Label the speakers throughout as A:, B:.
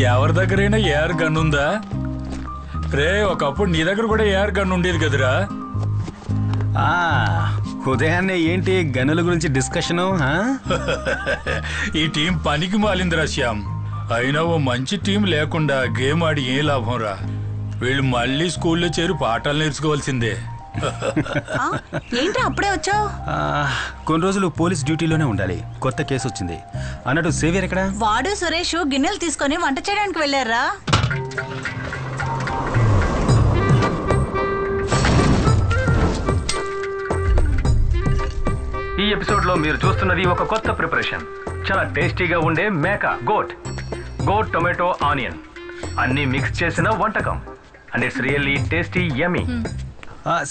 A: ఎవరి దగ్గరైనా AR gun ఉందా? రే, ఒకప్పుడు నీ దగ్గర కూడా ఏఆర్ గన్ ఉండేది కదరా?
B: ఉదయాన్నే ఏంటి గనుల గురించి డిస్కషను?
A: ఈ టీం పనికి మాలిందిరా శ్యామ్. అయినా ఓ మంచి టీం లేకుండా గేమ్ ఆడి ఏం లాభం రా? వీళ్ళు మళ్ళీ స్కూల్లో చేరి పాఠాలు నేర్చుకోవాల్సిందే.
C: ఏంటి అప్పుడే వచ్చావు?
B: కొన్ని రోజులు పోలీస్ డ్యూటీలోనే ఉండాలి. కొత్త కేసు వచ్చింది అన్నట్టు. సేవియర్ ఎక్కడ?
C: వాడు సురేష్ గిన్నెలు తీసుకొని వంట చేయడానికి వెళ్ళారా?
D: ఈ ఎపిసోడ్ లో మీరు చూస్తున్నది ఒక కొత్త ప్రిపరేషన్. చాలా టేస్టీగా ఉండే మేక గోట్ టొమాటో ఆనియన్ అన్ని మిక్స్ చేసిన వంటకం. And it's really tasty yummy.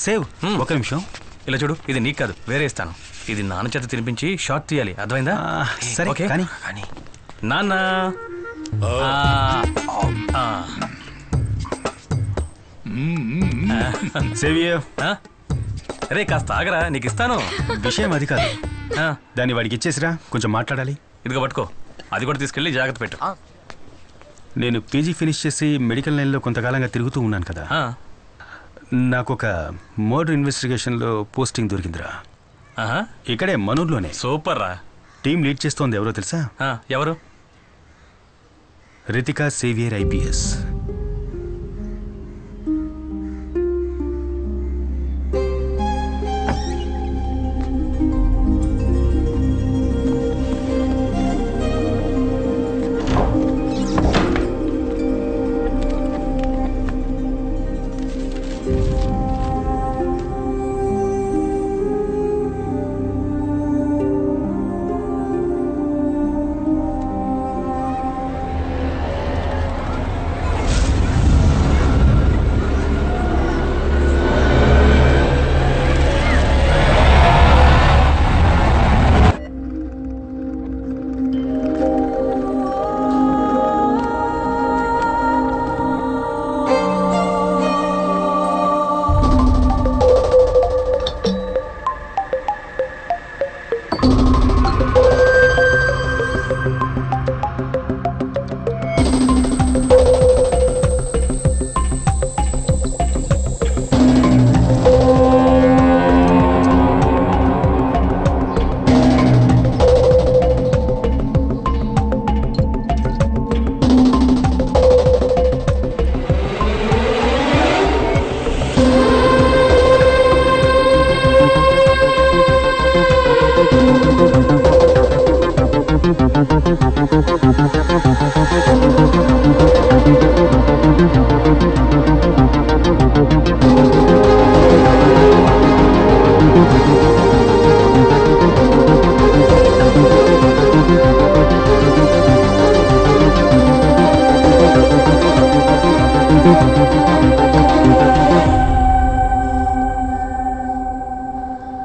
B: Save ఒక నిమిషం
D: ఇలా చూడు, ఇది నీకు కాదు, వేరే ఇస్తాను. ఇది నాన్న చేత తినిపించి షార్ట్ తీయాలి, అర్థమైందా?
B: సరే
D: ఓకే
B: కానీ
D: నాన్న.
B: సేవియర్
D: రే కాస్త ఆగరా, నీకు ఇస్తాను.
B: విషయం అది కాదు, దాన్ని వాడికి ఇచ్చేసిరా, కొంచెం మాట్లాడాలి.
D: ఇదిగో పట్టుకో, అది కూడా తీసుకెళ్ళి జాగ్రత్త పెట్టు.
B: నేను పీజీ ఫినిష్ చేసి మెడికల్ లైన్లో కొంతకాలంగా తిరుగుతూ ఉన్నాను కదా. నాకు ఒక మర్డర్ ఇన్వెస్టిగేషన్లో పోస్టింగ్ దొరికిందిరా. ఇక్కడే మనూర్లోనే.
D: సూపర్ రా.
B: టీం లీడ్ చేస్తోంది ఎవరో తెలుసా?
D: ఎవరు?
B: Ritika saviour IPS.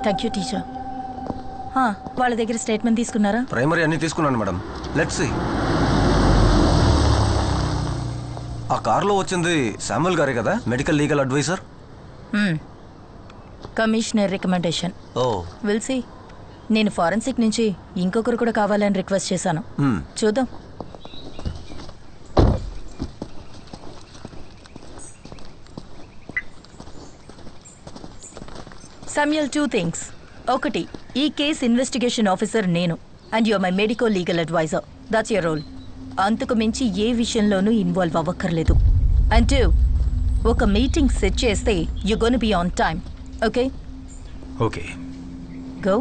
C: Thank you teacher. వాళ్ళ దగ్గర స్టేట్మెంట్ తీసుకున్నారా?
E: ప్రైమరీ అన్ని తీసుకున్నాను మేడం. Let's see. ఆ కార్లో వచ్చింది శామ్యుల్ గారే కదా, medical legal adviser?
C: Commissioner recommendation.
E: Oh
C: will see. నేను ఫారెన్సిక్ నుంచి ఇంకొకరు కూడా కావాలని రిక్వెస్ట్ చేశాను. చూద్దాం. Samuel, 2 things. ఒకటి, ఈ కేస్ ఇన్వెస్టిగేషన్ ఆఫీసర్ నేను, and you are my medico legal advisor. That's your role. అంతకు మించి ఏ విషయంలోనూ ఇన్వాల్వ్ అవ్వక్కర్లేదు. అండ్ 2, ఒక మీటింగ్ సెట్ చేస్తే you gonna be on time. Okay?
B: Okay.
C: Go.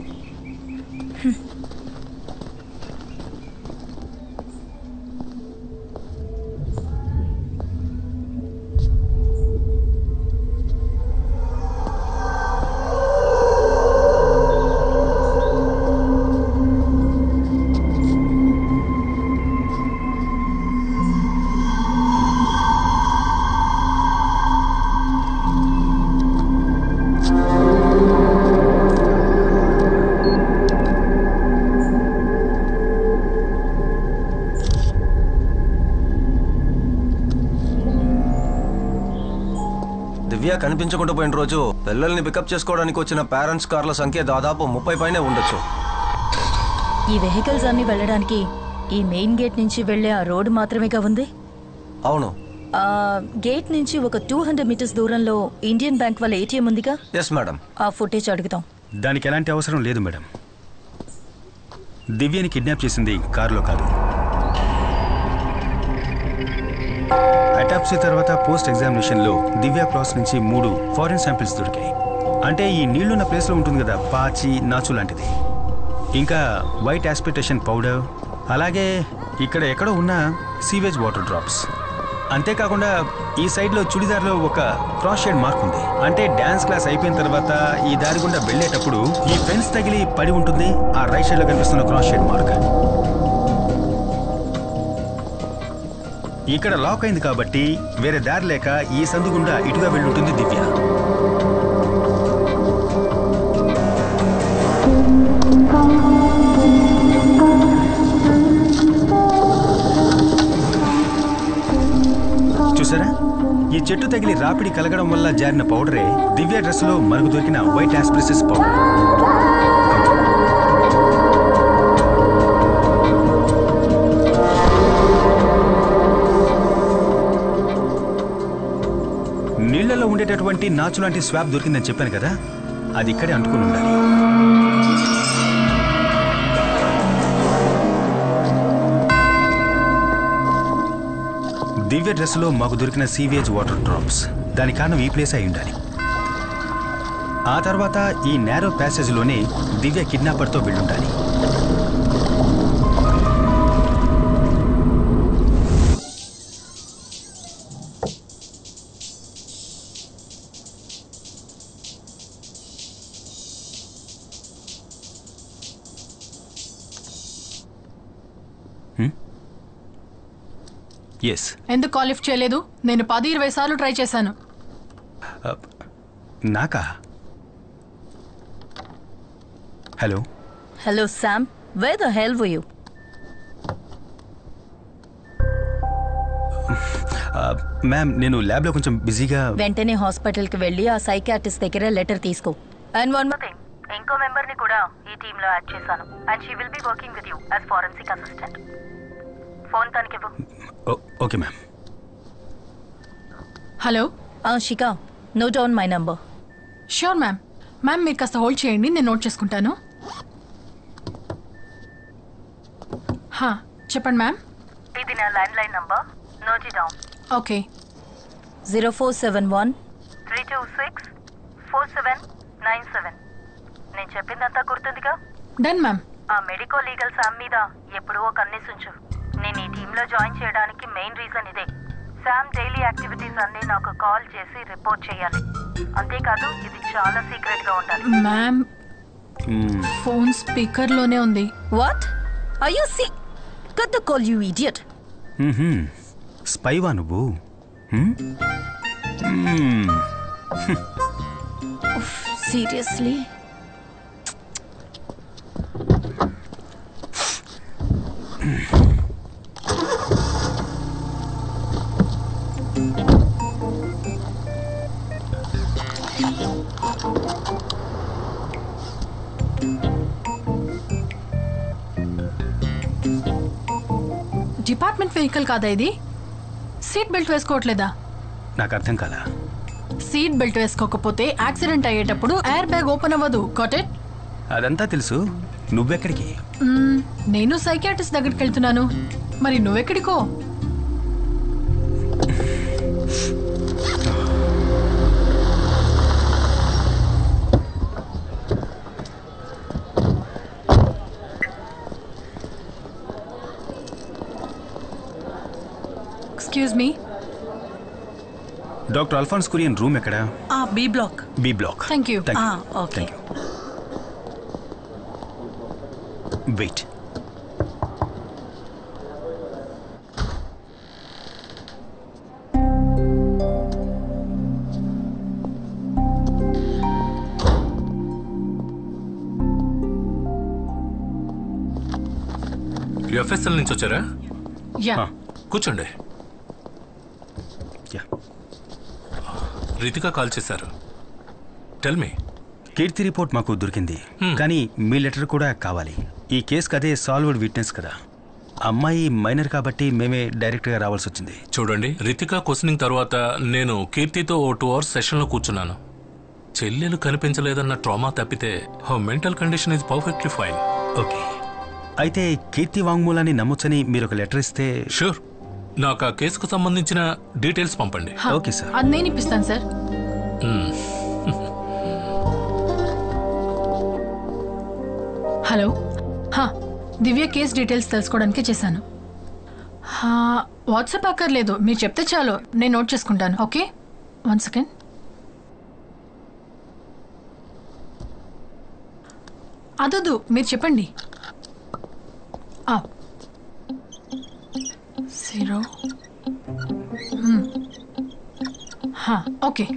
E: Divya కనిపించకుండా పోయిన రోజు పిల్లల్ని పికప్ చేసుకోవడానికి వచ్చిన పేరెంట్స్ కార్ల సంఖ్య దాదాపు 30 పైనే ఉండొచ్చు.
C: ఈ వెహికల్స్ అన్ని వెళ్ళడానికి ఈ మెయిన్ గేట్ నుంచి వెళ్లే ఆ రోడ్డు మాత్రమేగా ఉంది.
E: అవును.
C: గేట్ నుంచి ఒక 200 మీటర్స్ దూరంలో ఇండియన్ బ్యాంక్ వాళ్ళ ఏటీఎం ఉందిగా?
E: Yes madam.
C: ఆ ఫుటేజ్ అడుగుతాం.
B: దానికి ఎలాంటి అవసరం లేదు మేడం. దివ్యని కిడ్నాప్ చేసింది కారులో కాదు. అటాప్సీ తర్వాత పోస్ట్ ఎగ్జామినేషన్లో దివ్య క్రాస్ నుంచి 3 ఫారిన్ శాంపిల్స్ దొరికాయి. అంటే ఈ నీళ్లున్న ప్లేస్లో ఉంటుంది కదా, పాచి నాచు లాంటిది. ఇంకా వైట్ ఆస్పిటేషన్ పౌడర్, అలాగే ఇక్కడ ఎక్కడో ఉన్న సీవేజ్ వాటర్ డ్రాప్స్. అంతేకాకుండా ఈ సైడ్లో చుడిదార్లో ఒక క్రాస్ షేడ్ మార్క్ ఉంది. అంటే డ్యాన్స్ క్లాస్ అయిపోయిన తర్వాత ఈ దారి గుండా వెళ్ళేటప్పుడు ఈ ఫెన్స్ తగిలి పడి ఉంటుంది. ఆ రైట్ సైడ్లో కనిపిస్తున్న క్రాస్ షేడ్ మార్క్. ఇక్కడ లాక్ అయింది కాబట్టి వేరే దారి లేక ఈ సందు గుండా ఇటుగా వెళ్ళుంటుంది దివ్య. చూసారా, ఈ చెట్టు తగిలి రాపిడి కలగడం వల్ల జారిన పౌడరే దివ్య డ్రెస్ లో మనకు దొరికిన వైట్ ఆస్ప్రిసిస్ పౌడర్. నీళ్లలో ఉండేటటువంటి నాచు లాంటి స్వాబ్ దొరికిందని చెప్పాను కదా, అది ఇక్కడే అంటుకుని ఉండాలి. దివ్య డ్రెస్లో మాకు దొరికిన సీవేజ్ వాటర్ డ్రాప్స్, దాని కారణం ఈ ప్లేస్ అయి ఉండాలి. ఆ తర్వాత ఈ నేరో ప్యాసేజ్లోనే దివ్య కిడ్నాపర్తో వెళ్ళుండాలి.
F: ఎందుకు కాల్ లిఫ్ట్ చేయలేదు? నేను 10-20 సార్లు ట్రై చేశాను.
B: నాకా? Hello
C: hello Sam, where the hell were you?
B: Ma'am, నేను ల్యాబ్లో కొంచెం బిజీగా.
C: వెంటనే హాస్పిటల్కి వెళ్ళి ఆ సైకియాట్రిస్ట్ దగ్గర లెటర్ తీసుకో. అండ్ వన్ మోర్ థింగ్, ఇంకో మెంబర్ని కూడా ఈ టీంలో యాడ్ చేశాను. And she will be working with you as forensic assistant. Phone తనకివ్వు.
B: Okay ma'am.
F: Hello
C: Shikha, note down my number.
F: Sure ma'am. Ma'am మీరు కాస్త హోల్డ్ చేయండి, నేను నోట్ చేసుకుంటాను. చెప్పండి మ్యామ్.
C: ఇది నా landline number, note it down.
F: Okay.
C: 0471 326 4797. నేను చెప్పిందంతా గుర్తుందిగా?
F: Done ma'am.
C: ఆ మెడికో లీగల్ శామ్ మీద ఎప్పుడూ ఒక కన్నేసుంచు. నేను ఈ టీంలో జాయిన్ చేయడానికి మెయిన్ రీజన్ ఇదే. శామ్ డైలీ యాక్టివిటీస్ అన్ని నాకు కాల్ చేసి రిపోర్ట్ చేయాలి. అంతేకాదు, ఇది చాలా సీక్రెట్ గా ఉండాలి.
F: మ్యామ్, ఫోన్ స్పీకర్ లోనే ఉంది.
C: What are you see? Cut the call, you idiot.
B: స్పైవా నువ్వు?
C: సీరియస్లీ?
F: డిపార్ట్మెంట్ వెహికల్ కాదా ఇది? సీట్ బెల్ట్ వేసుకోవట్లేదా?
B: నాకు అర్థం కాలా.
F: సీట్ బెల్ట్ వేసుకోకపోతే యాక్సిడెంట్ అయ్యేటప్పుడు ఎయిర్ బ్యాగ్ ఓపెన్ అవ్వదు. Got it?
B: అదంతా తెలుసు. నువ్వెక్కడికి?
F: నేను సైకియాట్రిస్ట్ దగ్గరికి వెళ్తున్నాను. మరి నువ్వెక్కడికో? Excuse me.
B: Doctor Alphonse Kurian room ఎక్కడ?
C: B block.
B: B block.
F: Thank you.
C: Okay.
B: Wait.
G: FSL నుంచి వచ్చారా?
F: యా.
G: కూర్చోండి.
B: యా.
G: రితిక కాల్ చేశారు. Tell me.
B: కీర్తి రిపోర్ట్ మాకు దొరికింది, కానీ మీ లెటర్ కూడా కావాలి. ఈ కేసుకి అదే సాల్వ్డ్ విట్నెస్ కదా. అమ్మాయి మైనర్ కాబట్టి మేమే డైరెక్ట్గా రావాల్సి వచ్చింది.
G: చూడండి, రితిక క్వశ్చనింగ్ తర్వాత నేను కీర్తితో ఓ 2 hours సెషన్లో కూర్చున్నాను. చెల్లెలు కనిపించలేదన్న ట్రామా తప్పితే mental condition is perfectly fine.
B: Okay, అయితే కీర్తి వాంగ్మూలాన్ని నమ్మొచ్చని మీరు ఒక లెటర్ ఇస్తే.
G: షూర్, నాకు ఆ కేసుకు సంబంధించిన డీటెయిల్స్ పంపండి.
B: Okay sir.
F: అది నేను ఇప్పిస్తాను సార్. హలో, దివ్య కేస్ డీటెయిల్స్ తెలుసుకోవడానికి చేశాను. వాట్సాప్ అక్కర్లేదు, మీరు చెప్తే చాలు, నేను నోట్ చేసుకుంటాను. Okay, 1 second. అదొద్దు, మీరు చెప్పండి. 0 ఓకే.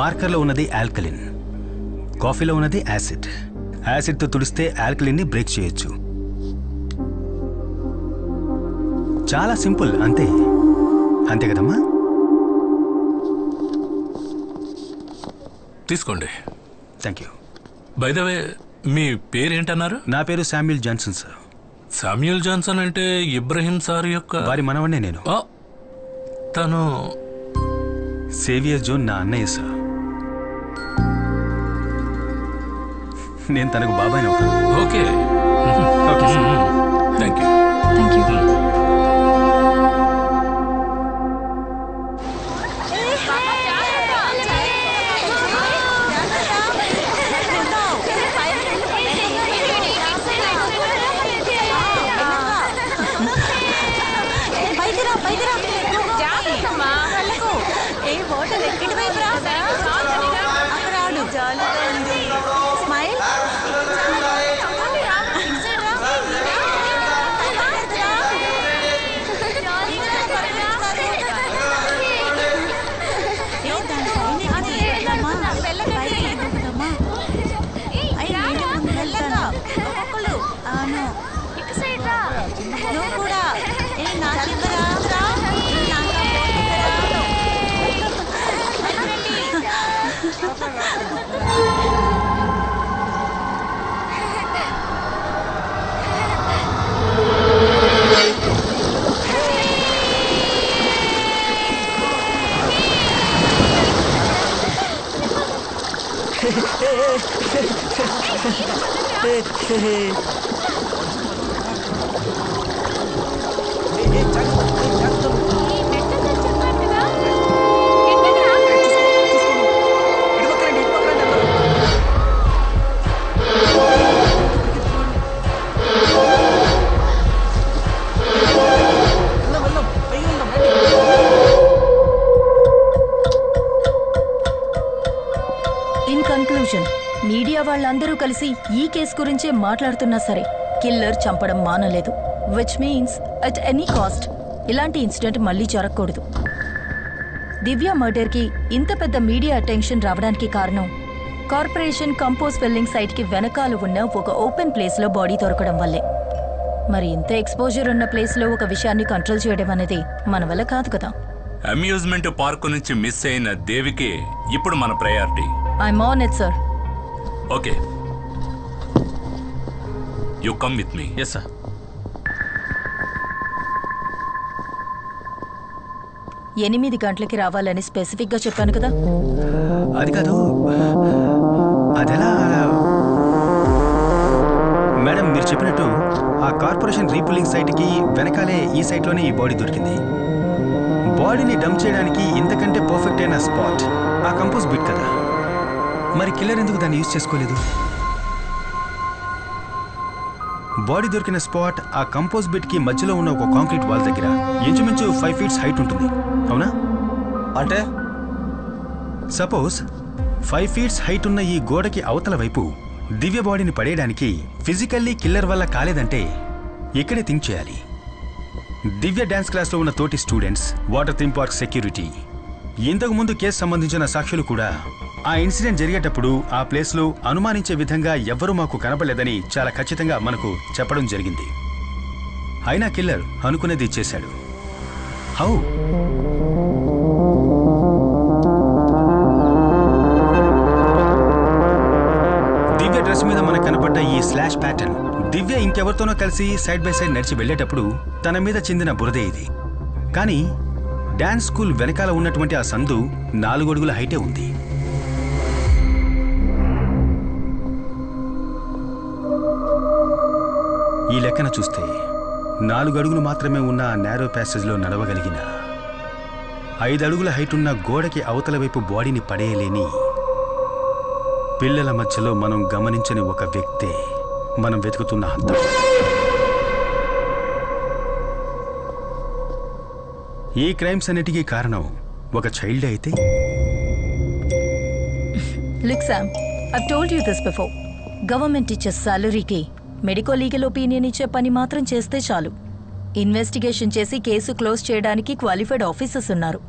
B: మార్కర్లో ఉన్నది ఆల్కలిన్, కాఫీలో ఉన్నది యాసిడ్. యాసిడ్తో తుడిస్తే ఆల్కలిన్ని బ్రేక్ చేయొచ్చు. చాలా సింపుల్, అంతే అంతే కదమ్మా.
G: తీసుకోండి.
B: Thank you.
G: By the way, మీ పేరేంటన్నారు?
B: నా పేరు Samuel Johnson sir.
G: Samuel Johnson అంటే ఇబ్రహీం సార్ యొక్క
B: వారి మనవన్నే నేను.
G: తను
B: సేవియర్ జోన్ నా అన్నయ్య సార్. నేను తనకు బాబాయ్ అవుతాను.
G: Okay
B: okay sir.
G: Thank you.
F: Thank you.
C: Media వాళ్ళందరూ కలిసి ఈ కేసు గురించే మాట్లాడుతున్నా సరే కిల్లర్ చంపడం మానలేదు. Which means at any cost ఇలాంటి ఇన్సిడెంట్ మళ్ళీ జరగకూడదు. దివ్య మర్డర్కి ఇంత పెద్ద మీడియా అటెన్షన్ రావడానికి కారణం కార్పొరేషన్ కంపోజ్ ఫిల్లింగ్ సైట్కి వెనకాల ఉన్న ఒక ఓపెన్ ప్లేస్లో బాడీ దొరకడం వల్లే. మరి ఇంత ఎక్స్పోజర్ ఉన్న ప్లేస్లో ఒక విషయాన్ని కంట్రోల్ చేయడం అనేది మన వల్ల కాదు కదా.
H: అమ్యూజ్మెంట్ పార్కు నుంచి మిస్ అయిన దేవికి ఇప్పుడు మన priority.
C: I'm on it sir.
H: Okay, you come with me.
E: Yes sir.
C: 8 గంటలకి రావాలని స్పెసిఫిక్ గా చెప్పాను కదా.
B: అది కాదు, అదెలా మేడం? మీరు చెప్పినట్టు ఆ కార్పొరేషన్ రీపుల్లింగ్ సైట్కి వెనకాలే ఈ సైట్లోనే ఈ బాడీ దొరికింది. బాడీని డంప్ చేయడానికి ఇంతకంటే పర్ఫెక్ట్ అయిన స్పాట్ ఆ కంపోజ్ బిట్ కదా. మరి కిల్లర్ ఎందుకు దాన్ని యూజ్ చేసుకోలేదు? బాడీ దొరికిన స్పాట్ ఆ కంపోజ్ బిట్ కి మధ్యలో ఉన్న ఒక కాంక్రీట్ వాల్ దగ్గర ఇంచుమించు 5 feet హైట్ ఉంటుంది, అవునా?
E: అంటే
B: సపోజ్ 5 feet హైట్ ఉన్న ఈ గోడకి అవతల వైపు దివ్య బాడీని పడేయడానికి ఫిజికల్లీ కిల్లర్ వల్ల కాలేదంటే ఇక్కడే థింక్ చేయాలి. దివ్య డాన్స్ క్లాస్లో ఉన్న తోటి students, water theme park security, ఇంతకు ముందు కేసు సంబంధించిన సాక్షులు కూడా ఆ ఇన్సిడెంట్ జరిగేటప్పుడు ఆ ప్లేస్లో అనుమానించే విధంగా ఎవ్వరూ మాకు కనపడలేదని చాలా ఖచ్చితంగా మనకు చెప్పడం జరిగింది. అయినా కిల్లర్ అనుకునేది చేశాడు. హౌ? దివ్య డ్రెస్ మీద మనకు కనపడ్డ ఈ స్లాష్ ప్యాటర్న్ దివ్య ఇంకెవరితోనో కలిసి సైడ్ బై సైడ్ నడిచి వెళ్లేటప్పుడు తన మీద చెందిన బురదే ఇది. కానీ డాన్స్ స్కూల్ వెనకాల ఉన్నటువంటి ఆ సందు 4 అడుగుల హైటే ఉంది. ఈ లెక్కన చూస్తే 4 అడుగులు మాత్రమే ఉన్న ఆ నేరో ప్యాసేజ్లో నడవగలిగిన 5 అడుగుల హైట్ ఉన్న గోడకి అవతల వైపు బాడీని పడేయలేని పిల్లల మధ్యలో మనం గమనించని ఒక వ్యక్తే మనం వెతుకుతున్న హంతకుడు. ఈ క్రైమ్స్ అన్నిటికీ కారణం ఒక చైల్డ్ అయితే?
C: Look, Sam, I've told you this before. Government ఇచ్చే సాలరీకి మెడికో లీగల్ ఒపీనియన్ ఇచ్చే పని మాత్రం చేస్తే చాలు. ఇన్వెస్టిగేషన్ చేసి కేసు క్లోజ్ చేయడానికి క్వాలిఫైడ్ ఆఫీసర్స్ ఉన్నారు.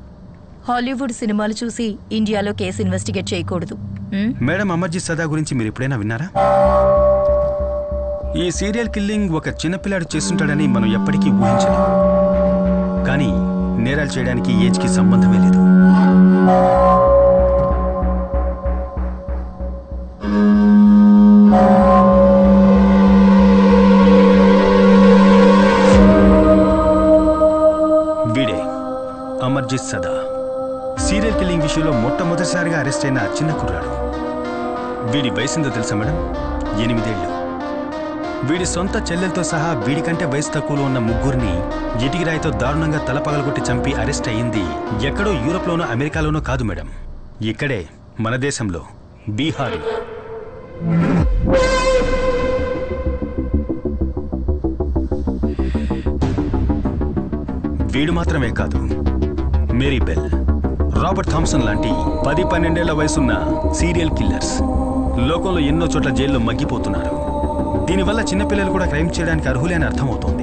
C: హాలీవుడ్ సినిమాలు చూసి ఇండియాలో కేసు ఇన్వెస్టిగేట్ చేయకూడదు.
B: మేడం, అమర్జిత్ సదా గురించి మీరు ఎప్పుడైనా విన్నారా? ఈ సీరియల్ కిల్లింగ్ ఒక చిన్నపిల్లాడు చేస్తుంటాడని మనం ఎప్పటికీ ఊహించలేం. కానీ నేరాలు చేయడానికి ఏజ్కి సంబంధమే లేదు. వీడే అమర్జిత్ సదా, సీరియల్ కిల్లింగ్ విషయంలో మొట్టమొదటిసారిగా అరెస్ట్ అయిన చిన్న కుర్రాడు. వీడి వయసుందో తెలుసా మేడం? 8 ఏళ్ళు. వీడి సొంత చెల్లెలతో సహా వీడికంటే వయసు తక్కువలో ఉన్న 3 ఇటికిరాయితో దారుణంగా తలపగలగొట్టి చంపి అరెస్ట్ అయ్యింది ఎక్కడో యూరోప్లోనో అమెరికాలోనో కాదు మేడం, ఇక్కడే మన దేశంలో, బీహార్లో. వీడు మాత్రమే కాదు, మేరీ బెల్, రాబర్ట్ థామ్సన్ లాంటి 10-12 ఏళ్ల వయసున్న సీరియల్ కిల్లర్స్ లోకంలో ఎన్నో చోట్ల జైల్లో మగ్గిపోతున్నారు. దీనివల్ల చిన్నపిల్లలు కూడా క్రైమ్ చేయడానికి అర్హులే అని అర్థమవుతోంది.